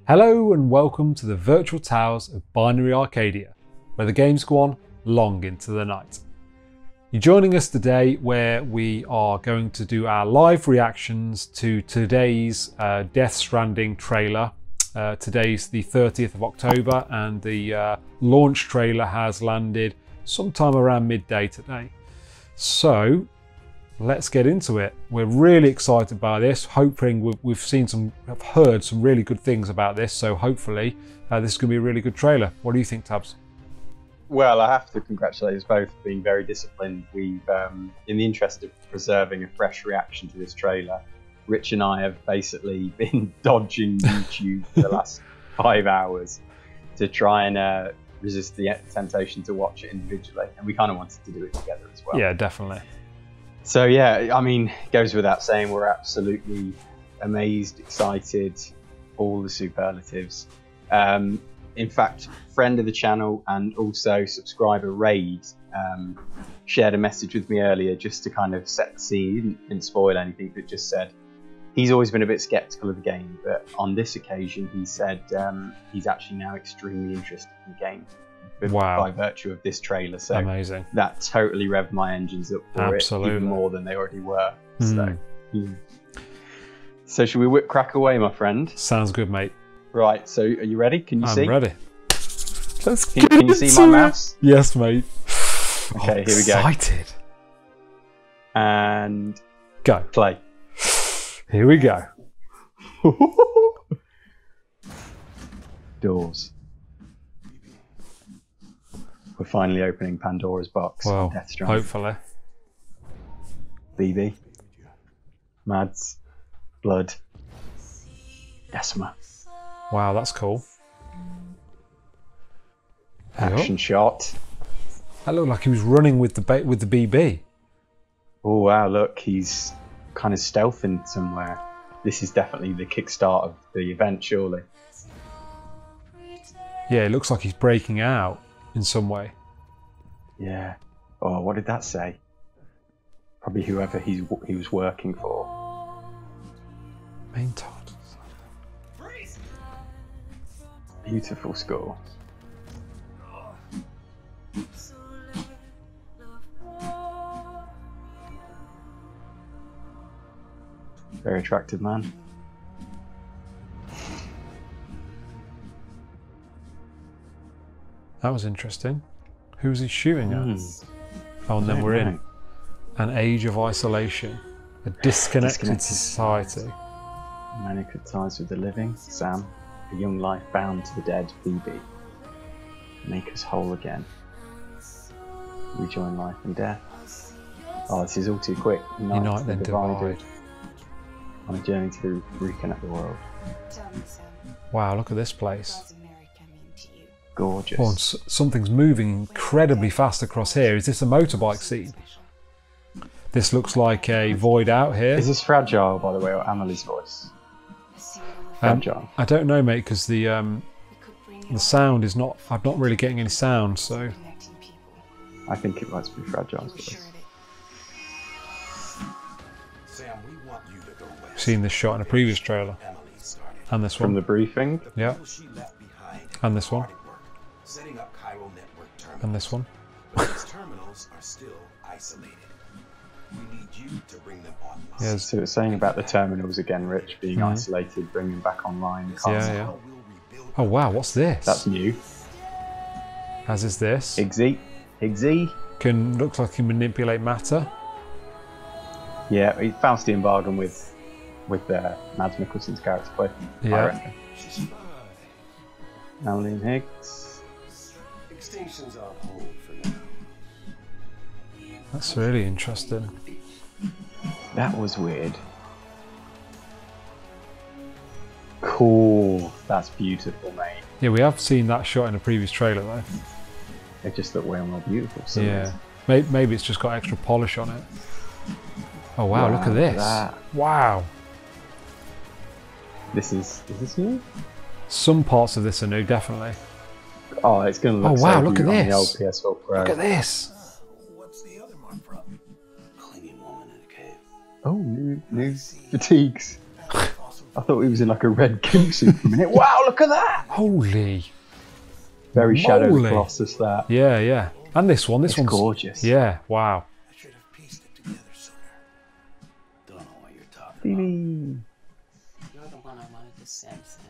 Hello and welcome to the virtual towers of Binary Arcadia, where the games go on long into the night. You're joining us today where we are going to do our live reactions to today's Death Stranding trailer. Today's the 30th of October and the launch trailer has landed sometime around midday today. So let's get into it. We're really excited by this, hoping I've heard some really good things about this, so hopefully this is going to be a really good trailer. What do you think, Tabs? Well, I have to congratulate us both for being very disciplined. We've, in the interest of preserving a fresh reaction to this trailer, Rich and I have basically been dodging YouTube for the last 5 hours to try and resist the temptation to watch it individually, and we kind of wanted to do it together as well. Yeah, definitely. So yeah, I mean, it goes without saying we're absolutely amazed, excited, all the superlatives. In fact, friend of the channel and also subscriber Raid shared a message with me earlier just to kind of set the scene, didn't spoil anything, but just said he's always been a bit skeptical of the game, but on this occasion he said he's actually now extremely interested in the game. Wow. By virtue of this trailer, so amazing. That totally revved my engines up for it, even more than they already were. So should we crack away, my friend? Sounds good, mate. Right, so are you ready? Can you see? I'm ready. Can you see my mouse? Yes, mate. Okay, here we go. Excited. And go. Play. Here we go. Doors. We're finally opening Pandora's box. Well, Death Stranding. hopefully. BB. Mads. Blood. Decima. Wow, that's cool. Action shot. That looked like he was running with the BB. Oh wow, look, he's kind of stealthing somewhere. This is definitely the kickstart of the event, surely. Yeah, it looks like he's breaking out in some way. Yeah. Oh, what did that say? Probably whoever he was working for. Main title. Beautiful score. Very attractive man. That was interesting. Who's he shooting at? Oh, and then we're in an age of isolation, a disconnected society. Manacled ties with the living, Sam, a young life bound to the dead, BB. Make us whole again. Rejoin life and death. Oh, this is all too quick. Unite then divide. On a journey to reconnect the world. Wow, look at this place. Gorgeous. Oh, and something's moving incredibly fast across here. Is this a motorbike scene? This looks like a void out here. Is this Fragile, by the way, or Amelie's voice? Fragile. I don't know, mate, because the sound is not. I'm not really getting any sound, so. I think it must be Fragile's voice. I've seen this shot in a previous trailer, and this one. From the briefing. Yeah. And this one. And this one. Terminals are still isolated. We need you to bring them online. Yeah, so it's saying about the terminals again, Rich, being isolated, bringing back online. Yeah. Oh wow, what's this? That's new. As is this. Higgsy. Looks like he can manipulate matter. Yeah, he Faustian bargain with Mads Mikkelsen's character play. Yeah. Alan Higgs. Extinction's on hold for now. That's really interesting. That was weird. Cool. That's beautiful, mate. Yeah, we have seen that shot in a previous trailer though. They just look way more beautiful. So yeah. Maybe it's just got extra polish on it. Oh wow, look at this. Wow. Is this new? Some parts of this are new, definitely. Oh, it's going to look wow, so look at good on this. the old PS4 Pro. Look at this. What's the other one from? Clinging woman in a cave. Oh, new fatigues. Fossil I thought he was in like a red gimp suit for a minute. Wow, look at that! Holy. Very Shadow of the moly. Colossus, that. Yeah, yeah. And this one. This It's one's gorgeous. Yeah, wow. I should have pieced it together sooner. Don't know what you're talking Baby. You're the one I wanted to send, Sam.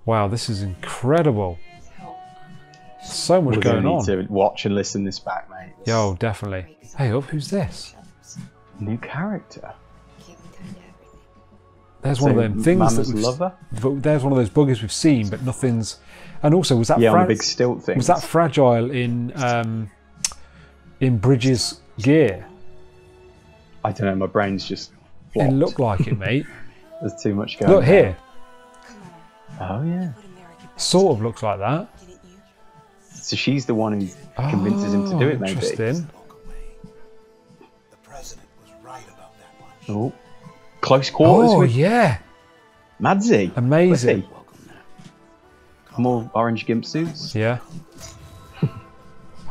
Wow, this is incredible. Help. So much We're going gonna on. need to watch and listen this back, mate. Yo, definitely. Hey up, who's this? New character. Keep me tied to everything. There's one of So, them things that Mama's we've, lover? but there's one of those buggers we've seen, but nothing's. And also, was that Yeah, on the big stilt thing. was that fragile in Bridges' gear? I don't know, my brain's just flopped. It looked like it, mate. There's too much going Look here, Oh, yeah. sort of looks like that. So she's the one who convinces him to do it, maybe. Interesting. spoke away. The president was right about that much. Oh. Close quarters Oh with yeah, Madsy. amazing. Cliffy. More orange gimp suits. Yeah.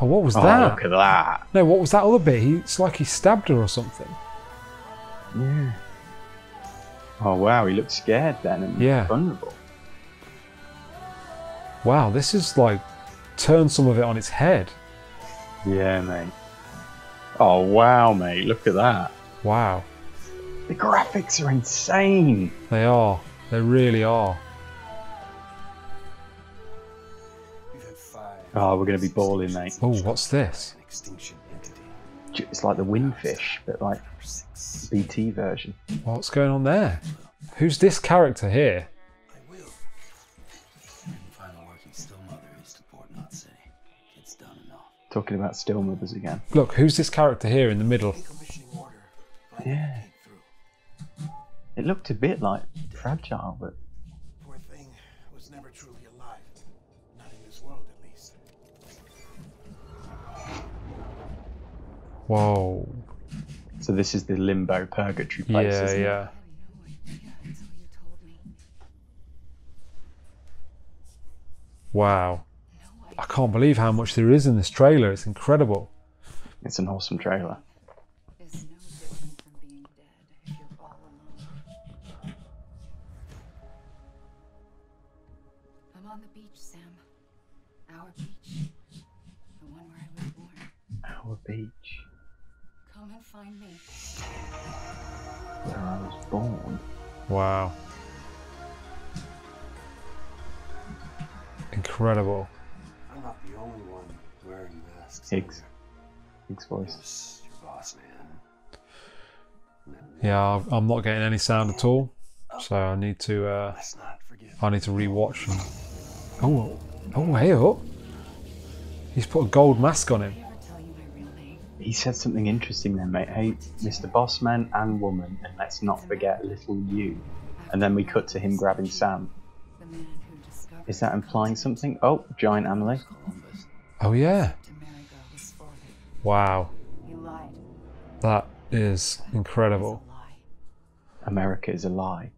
Oh, what was Oh, that? look at that. No, what was that other bit? It's like he stabbed her or something. Yeah. Oh, wow, he looked scared then and Yeah. vulnerable. Wow, this is like turned some of it on its head. Yeah, mate. Oh, wow, mate, look at that. Wow, The graphics are insane. they are. They really are. We've had 5 Oh, we're going to be balling, mate. Oh, what's this? an extinction entity. It's like the Windfish, but like Number 6. BT version. What's going on there? Who's this character here? I will. Final working still mother is to Port Knot City. It's done enough. Talking about still mothers again. Look, who's this character here in the middle? Decommissioning order. Yeah. Came through. It looked a bit like fragile, but Poor thing was never truly alive. Not in this world, at least. Whoa. so this is the limbo purgatory place. Yeah, isn't it? yeah. Until you told me. Wow. I can't believe how much there is in this trailer. It's incredible. It's an awesome trailer. It's no different from being dead if you're all alone. I'm on the beach, Sam. Our beach. The one where I was born. Our beach, Come and find me. where I was born. Wow. Incredible. I'm not the only one wearing masks. Higgs voice. Yes, your boss man. Yeah, I'm not getting any sound at all. So I need to Let's not forget. rewatch them. Oh, hey up. He's put a gold mask on him. Never tell you my real name. He said something interesting then, mate. Hey, Mr. Bossman and woman, and let's not forget little you. And then we cut to him grabbing Sam. The man who discovered Is that implying something? Oh, giant Emily. Columbus. Oh yeah. America was for him. Wow. You lied. That is incredible. It's a lie. America is a lie.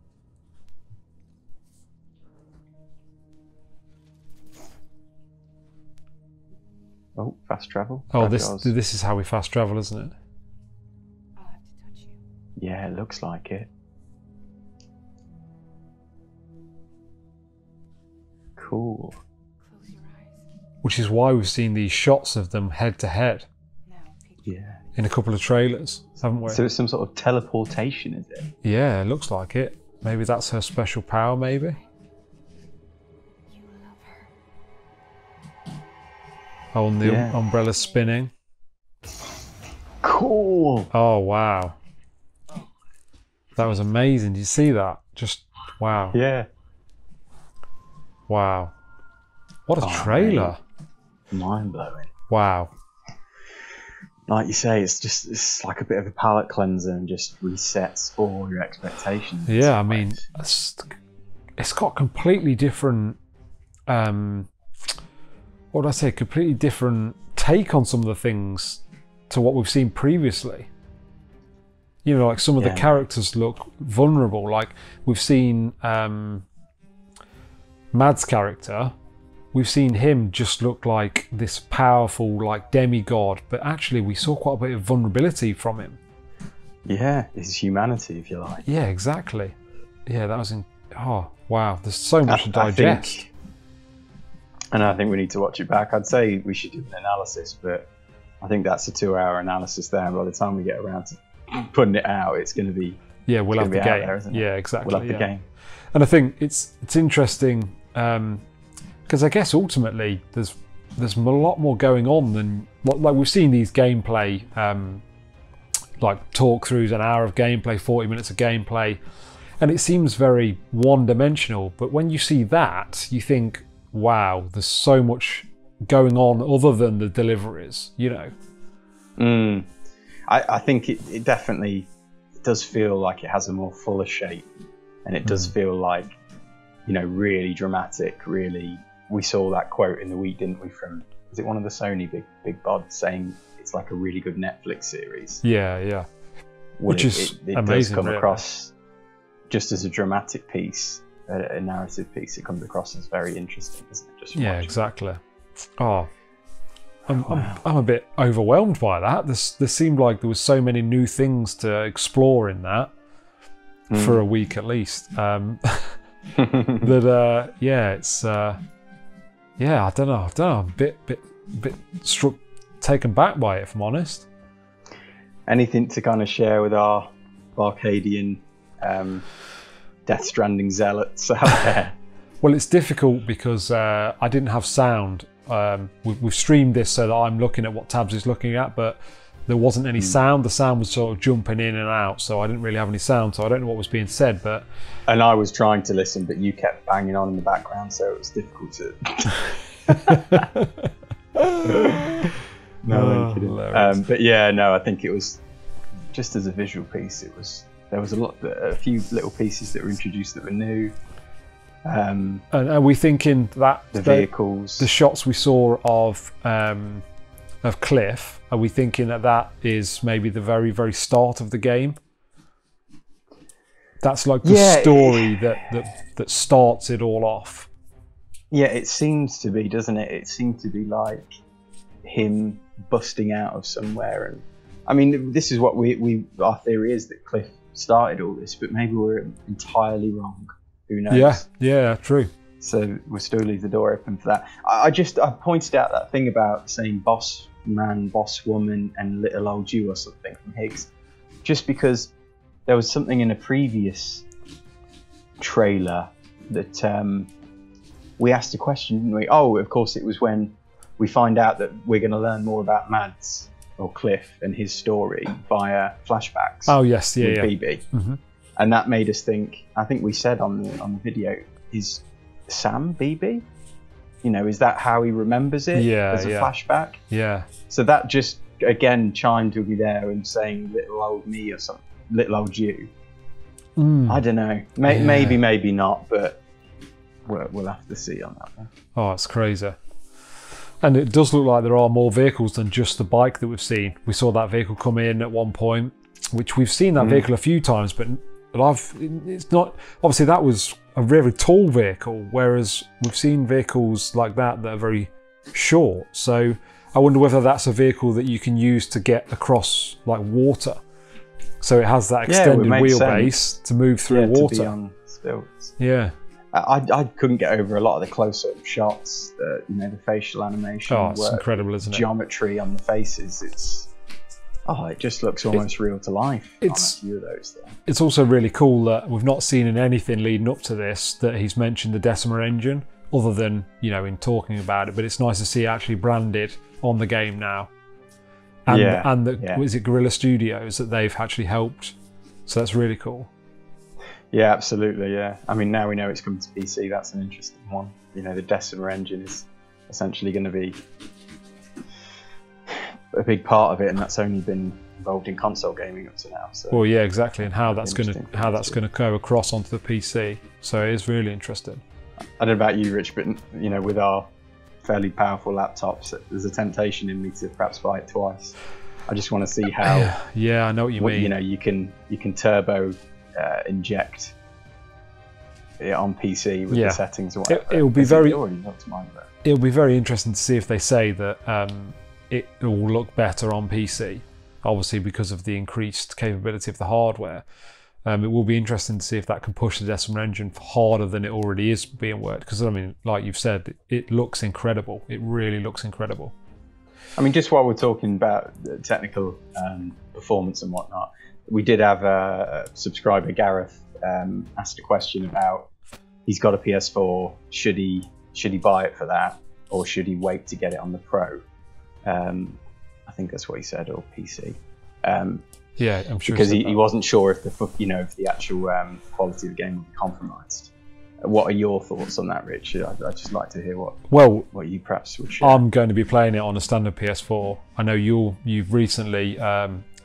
Oh, fast travel. Oh, Fragiles. this is how we fast travel, isn't it? I'll have to touch you. Yeah, it looks like it. Cool. Close your eyes. Which is why we've seen these shots of them head to head Now picture Yeah. in a couple of trailers, haven't we? So it's some sort of teleportation, is it? Yeah, it looks like it. Maybe that's her special power, maybe? you love her. Oh, and the Yeah. umbrella's spinning. Cool. Oh, wow. That was amazing. Did you see that? Just, wow. Yeah. Wow. What a Oh, trailer. Mind blowing. Wow. Like you say, it's like a bit of a palate cleanser and just resets all your expectations. Yeah, I mean, it's got completely different, what would I say, completely different take on some of the things to what we've seen previously. You know, like some of the Yeah. characters look vulnerable. Like we've seen Mad's character, we've seen him just look like this powerful, like demigod, but actually we saw quite a bit of vulnerability from him. Yeah, his humanity, if you like. Yeah, exactly. Yeah, that was in. Oh wow, there's so much to digest. I think we need to watch it back. I'd say we should do an analysis, but I think that's a 2-hour analysis there. And by the time we get around to putting it out, it's going to be we'll have the game. There, isn't it? Yeah, exactly. We'll have the game. And I think it's interesting because I guess ultimately there's a lot more going on than like we've seen these gameplay like talk throughs, an hour of gameplay, 40 minutes of gameplay, and it seems very one-dimensional. But when you see that, you think, wow, there's so much going on other than the deliveries, you know. I think it definitely does feel like it has a more fuller shape, and it does feel like, you know, really dramatic. Really, we saw that quote in the week, didn't we? From, is it one of the Sony big bods saying it's like a really good Netflix series? Yeah. Which is it amazing. Does come really. Across just as a dramatic piece, a narrative piece. It comes across as very interesting, doesn't it? Just exactly. Oh, I'm a bit overwhelmed by that. There seemed like there was so many new things to explore in that for a week at least. That it's I don't know. I'm a bit struck, taken back by it, if I'm honest. Anything to kind of share with our Arcadian Death Stranding zealots out there? Well, it's difficult because I didn't have sound. We've streamed this so that I'm looking at what Tabs is looking at, but there wasn't any sound. The sound was sort of jumping in and out, so I didn't really have any sound, so I don't know what was being said. And I was trying to listen, but you kept banging on in the background, so it was difficult to... But yeah, no, I think it was just as a visual piece. There was a few little pieces that were introduced that were new. And are we thinking that the vehicles, the shots we saw of Cliff, are we thinking that is maybe the very, very start of the game? That's like the story that starts it all off. Yeah, it seems to be, doesn't it? It seems to be like him busting out of somewhere. And I mean, this is what our theory is, that Cliff started all this, but maybe we're entirely wrong. Who knows? Yeah, true. So we'll still leave the door open for that. I pointed out that thing about saying boss man, boss woman, and little old you or something from Higgs, just because there was something in a previous trailer that we asked a question, didn't we? Oh, of course, it was when we find out that we're going to learn more about Mads or Cliff and his story via flashbacks. Oh yes, with BB. Mm-hmm. And that made us think. I think we said on the video, is Sam BB? You know, is that how he remembers it as a flashback? Yeah. So that just again chimed with me there and saying little old me or something, little old you. I don't know. Maybe not, but we'll have to see on that one. Oh, it's crazy. And it does look like there are more vehicles than just the bike that we've seen. We saw that vehicle come in at one point, which we've seen that vehicle a few times, but it's not. Obviously, that was a very tall vehicle, whereas we've seen vehicles like that are very short. So I wonder whether that's a vehicle that you can use to get across like water. So it has that extended wheelbase to move through water. To be on stilts. Yeah. I couldn't get over a lot of the close-up shots, the facial animation. Oh, it's incredible, isn't it? Geometry on the faces. It just looks almost real to life. It's a few of those there. It's also really cool that we've not seen in anything leading up to this that he's mentioned the Decima engine, other than in talking about it. But it's nice to see it actually branded on the game now. And is it Guerrilla Studios that they've actually helped? So that's really cool. Yeah, absolutely. Yeah, I mean, now we know it's coming to PC. That's an interesting one. The Decima engine is essentially going to be a big part of it, and that's only been involved in console gaming up to now. So, well, yeah, exactly, and how that's going to go across onto the PC. So it is really interesting. I don't know about you, Rich, but with our fairly powerful laptops, there's a temptation in me to perhaps buy it twice. I just want to see how. Yeah, I know what you mean. You can turbo inject it on PC with the settings or whatever. It'll be very interesting to see if they say that it will look better on PC, obviously because of the increased capability of the hardware. It will be interesting to see if that can push the Decima engine harder than it already is being worked. Because I mean, like you've said, it looks incredible. It really looks incredible. I mean, just while we're talking about the technical performance and whatnot, we did have a subscriber, Gareth, asked a question about he's got a PS4. Should he buy it for that, or should he wait to get it on the Pro? I think that's what he said, or PC. Yeah, I'm sure. Because he wasn't sure if the actual quality of the game would be compromised. What are your thoughts on that, Rich? I'd just like to hear what you perhaps would share. I'm going to be playing it on a standard PS4. I know you've recently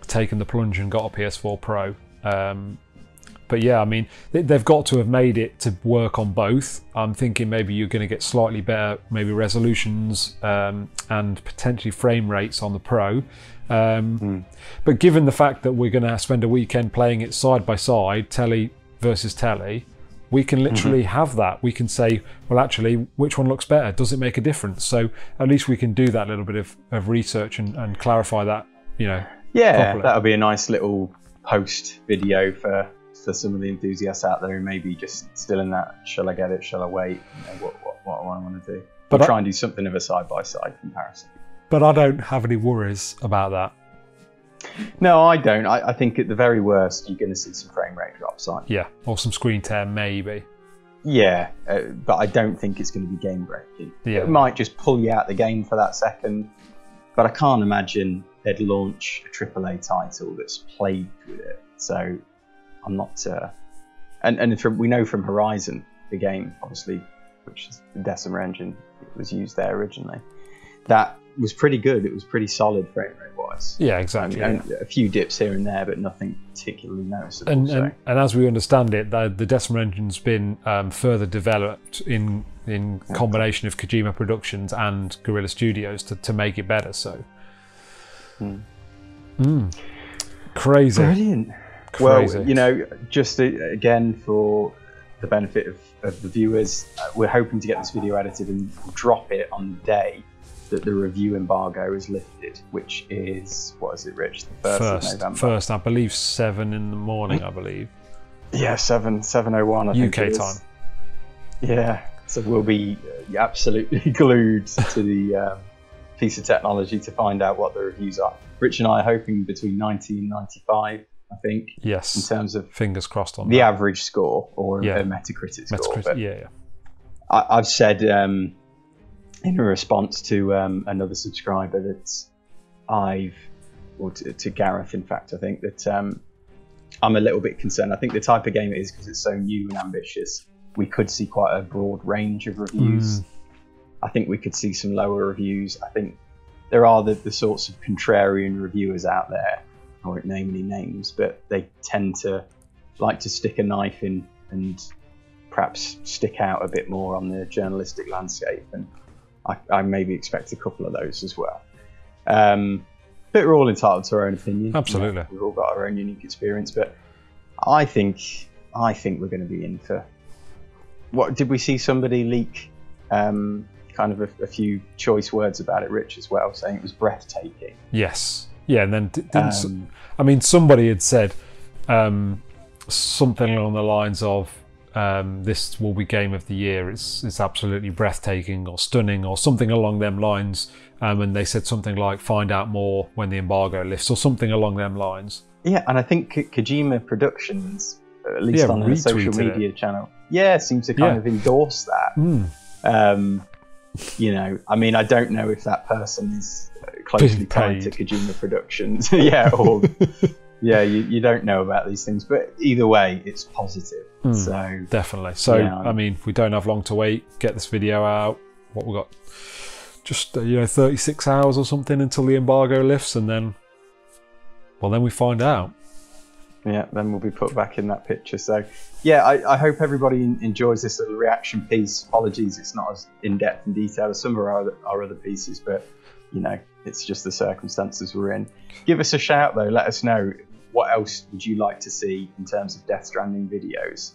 taken the plunge and got a PS4 Pro. But yeah, I mean, they've got to have made it to work on both. I'm thinking maybe you're going to get slightly better, maybe resolutions and potentially frame rates on the Pro. But given the fact that we're going to spend a weekend playing it side by side, telly versus telly, we can literally have that. We can say, well, actually, which one looks better? Does it make a difference? So at least we can do that little bit of research and clarify that, Yeah, properly. that'll be a nice little post video for some of the enthusiasts out there who may be just still in that, shall I get it, shall I wait, what I want to do. But try and do something of a side-by-side comparison. But I don't have any worries about that. No, I don't. I think at the very worst, you're going to see some frame rate drops, aren't you? Yeah, or some screen tear, maybe. Yeah, but I don't think it's going to be game-breaking. Yeah. It might just pull you out the game for that second, but I can't imagine they'd launch a AAA title that's plagued with it. So I'm not... we know from Horizon, the game, obviously, which is the Decima engine, it was used there originally, that was pretty good. It was pretty solid frame rate wise. Yeah, exactly. And a few dips here and there, but nothing particularly noticeable. And as we understand it, the Decima engine's been further developed in combination of Kojima Productions and Guerrilla Studios to make it better. So, crazy, brilliant. Crazy. Well, just again for the benefit of the viewers, we're hoping to get this video edited and drop it on the day that the review embargo is lifted, which is, what is it, Rich? The 1st of November. First, I believe 7 in the morning, I believe. Yeah, 7:01, I think UK time. Yeah, so we'll be absolutely glued to the piece of technology to find out what the reviews are. Rich and I are hoping between 90 and 95, I think. Yes. In terms of fingers crossed on the that. average score or a Metacritic score. But yeah. I've said in response to another subscriber that to Gareth, in fact, I think that I'm a little bit concerned. I think the type of game it is, because it's so new and ambitious, we could see quite a broad range of reviews. I think we could see some lower reviews. I think there are the sorts of contrarian reviewers out there, I won't name any names, but they tend to like to stick a knife in and perhaps stick out a bit more on the journalistic landscape, and I maybe expect a couple of those as well. But we're all entitled to our own opinion. Absolutely. We've all got our own unique experience, but I think we're going to be in for... What did we see somebody leak kind of a few choice words about it, Rich, as well, saying it was breathtaking? Yes. Yeah, and then I mean, somebody had said something along the lines of this will be game of the year. It's absolutely breathtaking or stunning or something along them lines. And they said something like, find out more when the embargo lifts, or something along them lines. Yeah, and I think Kojima Productions, at least on their social media channel, seems to kind of endorse that. I mean, I don't know if that person is closely tied to Kojima Productions. You don't know about these things, but either way, it's positive. So definitely. So I mean, we don't have long to wait. Get this video out. What we got? Just 36 hours or something until the embargo lifts, and then we find out. Yeah, then we'll be put back in that picture. So yeah, I hope everybody enjoys this little reaction piece. Apologies, it's not as in-depth and detailed as some of our other pieces, but it's just the circumstances we're in. Give us a shout though. Let us know, what else would you like to see in terms of Death Stranding videos?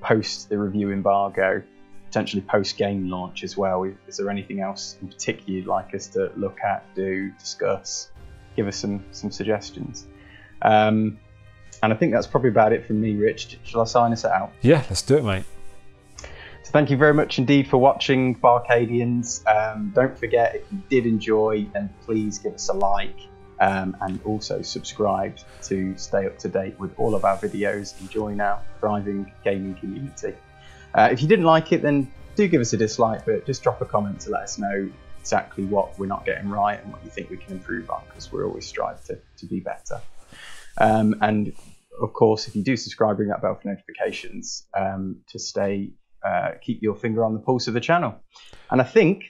Post the review embargo, potentially post game launch as well. Is there anything else in particular you'd like us to look at, do, discuss? give us some suggestions. And I think that's probably about it from me, Rich. Shall I sign us out? Yeah, let's do it, mate. So thank you very much indeed for watching, Barcadians. Don't forget, if you did enjoy, then please give us a like, and also subscribe to stay up to date with all of our videos and join our thriving gaming community. If you didn't like it, then do give us a dislike, but just drop a comment to let us know exactly what we're not getting right and what you think we can improve on, because we're always strive to be better. And of course, if you do subscribe, ring that bell for notifications to stay, keep your finger on the pulse of the channel. And I think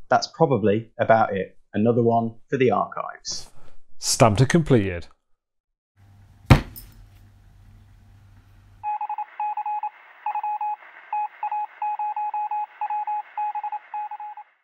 that's probably about it. Another one for the archives. Stamped and completed.